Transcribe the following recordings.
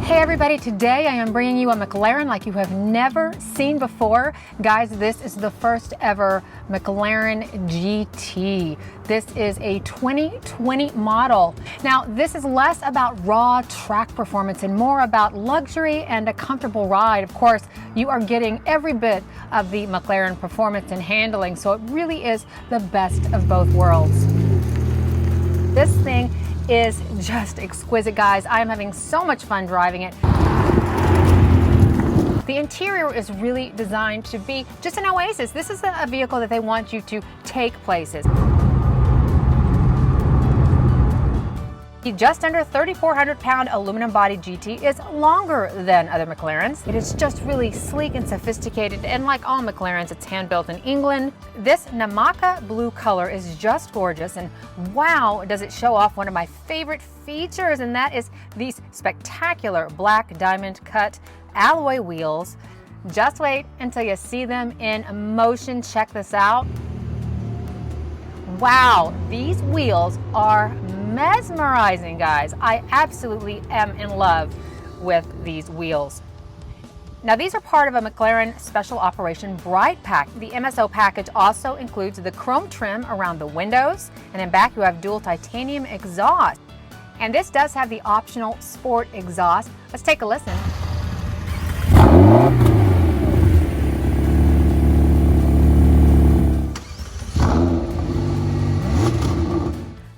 Hey everybody, today I am bringing you a McLaren like you have never seen before. Guys, this is the first ever McLaren GT. This is a 2020 model. Now, this is less about raw track performance and more about luxury and a comfortable ride. Of course, you are getting every bit of the McLaren performance and handling, so it really is the best of both worlds. This thing is just exquisite, guys. I am having so much fun driving it. The interior is really designed to be just an oasis. This is a vehicle that they want you to take places. The just under 3,400-pound aluminum body GT is longer than other McLarens. It is just really sleek and sophisticated, and like all McLarens, it's hand-built in England. This Namaka blue color is just gorgeous, and wow, does it show off one of my favorite features, and that is these spectacular black diamond cut alloy wheels. Just wait until you see them in motion. Check this out. Wow, these wheels are mesmerizing, guys. I absolutely am in love with these wheels. Now, these are part of a McLaren Special Operation Bright Pack. The MSO package also includes the chrome trim around the windows, and in back you have dual titanium exhaust. And this does have the optional sport exhaust. Let's take a listen.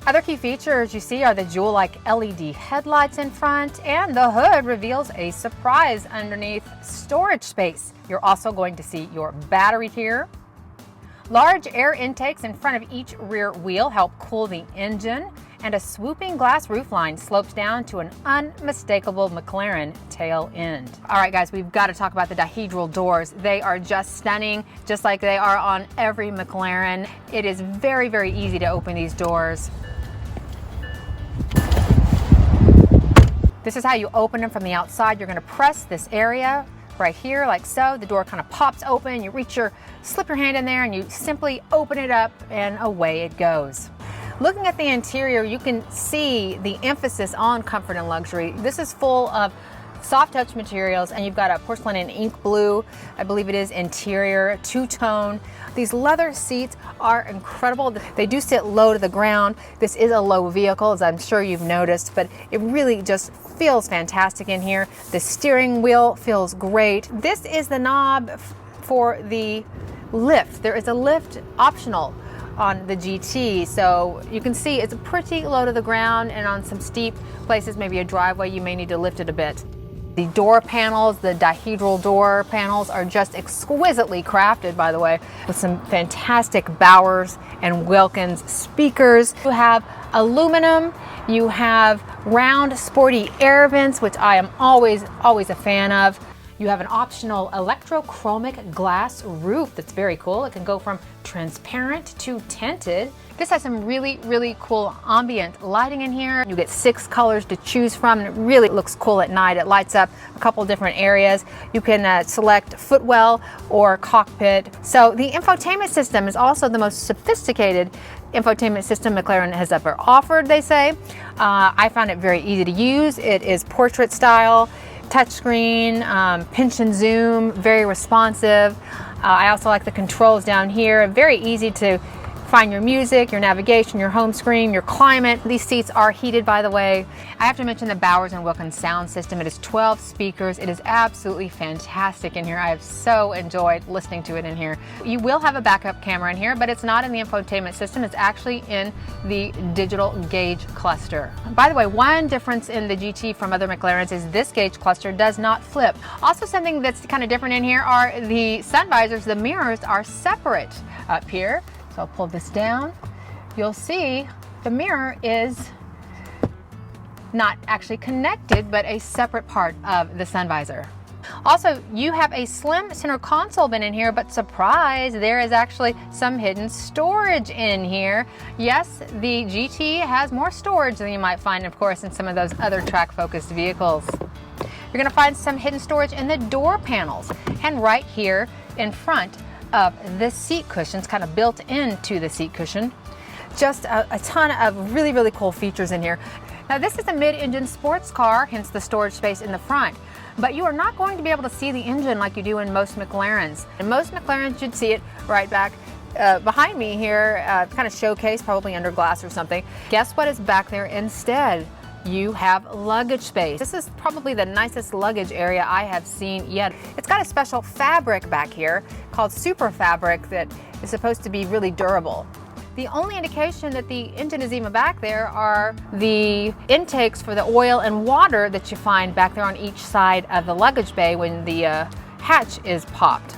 Other key features you see are the jewel-like LED headlights in front, and the hood reveals a surprise underneath storage space. You're also going to see your battery here. Large air intakes in front of each rear wheel help cool the engine, and a swooping glass roofline slopes down to an unmistakable McLaren tail end. All right, guys, we've got to talk about the Dihedral doors. They are just stunning, just like they are on every McLaren. It is very, very easy to open these doors. This is how you open them from the outside. You're going to press this area right here like so. The door kind of pops open. You slip your hand in there and you simply open it up and away it goes. Looking at the interior, you can see the emphasis on comfort and luxury. This is full of soft touch materials, and you've got a porcelain and ink blue, I believe it is, interior, two-tone. These leather seats are incredible. They do sit low to the ground. This is a low vehicle, as I'm sure you've noticed, but it really just feels fantastic in here. The steering wheel feels great. This is the knob for the lift. There is a lift optional on the GT, so you can see it's pretty low to the ground, and on some steep places, maybe a driveway, you may need to lift it a bit. The door panels, the Dihedral door panels, are just exquisitely crafted, by the way, with some fantastic Bowers and Wilkins speakers. You have aluminum, you have round sporty air vents, which I am always a fan of. You have an optional electrochromic glass roof that's very cool. It can go from transparent to tinted. This has some really, really cool ambient lighting in here. You get 6 colors to choose from, and it really looks cool at night. It lights up a couple different areas. You can select footwell or cockpit. So the infotainment system is also the most sophisticated infotainment system McLaren has ever offered, they say. I found it very easy to use. It is portrait style, touchscreen, pinch and zoom, very responsive. I also like the controls down here, very easy to find your music, your navigation, your home screen, your climate. These seats are heated, by the way. I have to mention the Bowers and Wilkins sound system. It is 12 speakers. It is absolutely fantastic in here. I have so enjoyed listening to it in here. You will have a backup camera in here, but it's not in the infotainment system. It's actually in the digital gauge cluster. By the way, one difference in the GT from other McLarens is this gauge cluster does not flip. Also, something that's kind of different in here are the sun visors. The mirrors are separate up here. So I'll pull this down. You'll see the mirror is not actually connected, but a separate part of the sun visor. Also, you have a slim center console bin in here, but surprise, there is actually some hidden storage in here. Yes, the GT has more storage than you might find, of course, in some of those other track-focused vehicles. You're going to find some hidden storage in the door panels, and right here in front of the seat cushions, kind of built into the seat cushion. Just a ton of really, really cool features in here. Now this is a mid-engine sports car, hence the storage space in the front. But you are not going to be able to see the engine like you do in most McLarens. In most McLarens, you'd see it right back behind me here, kind of showcased, probably under glass or something. Guess what is back there instead? You have luggage space. This is probably the nicest luggage area I have seen yet. It's got a special fabric back here called super fabric that is supposed to be really durable. The only indication that the engine is even back there are the intakes for the oil and water that you find back there on each side of the luggage bay when the hatch is popped.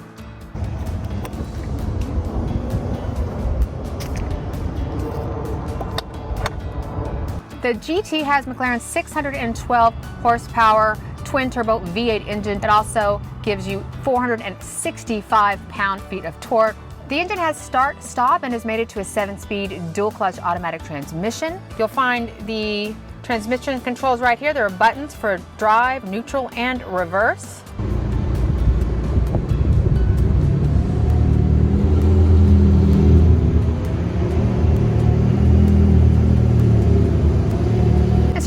The GT has McLaren's 612 horsepower twin turbo V8 engine. It also gives you 465 pound-feet of torque. The engine has start, stop, and has made it to a 7-speed dual clutch automatic transmission. You'll find the transmission controls right here. There are buttons for drive, neutral, and reverse.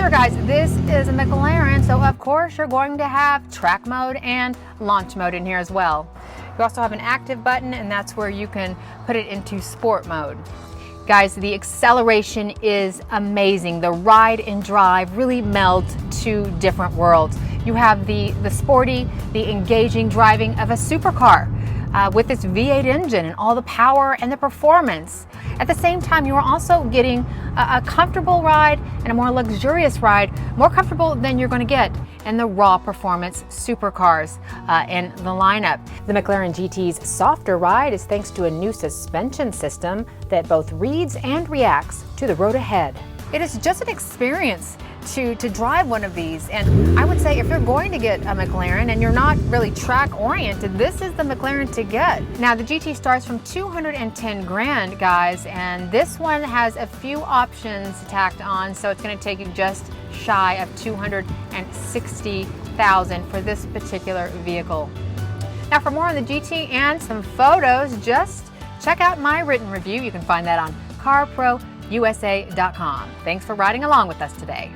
Guys, this is a McLaren, so of course you're going to have track mode and launch mode in here as well. You also have an active button, and that's where you can put it into sport mode. Guys, the acceleration is amazing. The ride and drive really meld two different worlds. You have the sporty, the engaging driving of a supercar with its V8 engine and all the power and the performance. At the same time, you are also getting a comfortable ride and a more luxurious ride, more comfortable than you're going to get in the raw performance supercars in the lineup. The McLaren GT's softer ride is thanks to a new suspension system that both reads and reacts to the road ahead. It is just an experience to drive one of these, and I would say if you're going to get a McLaren and you're not really track oriented, this is the McLaren to get. Now the GT starts from 210 grand, guys, and this one has a few options tacked on, so it's going to take you just shy of 260,000 for this particular vehicle. Now for more on the GT and some photos, just check out my written review. You can find that on carprousa.com. Thanks for riding along with us today.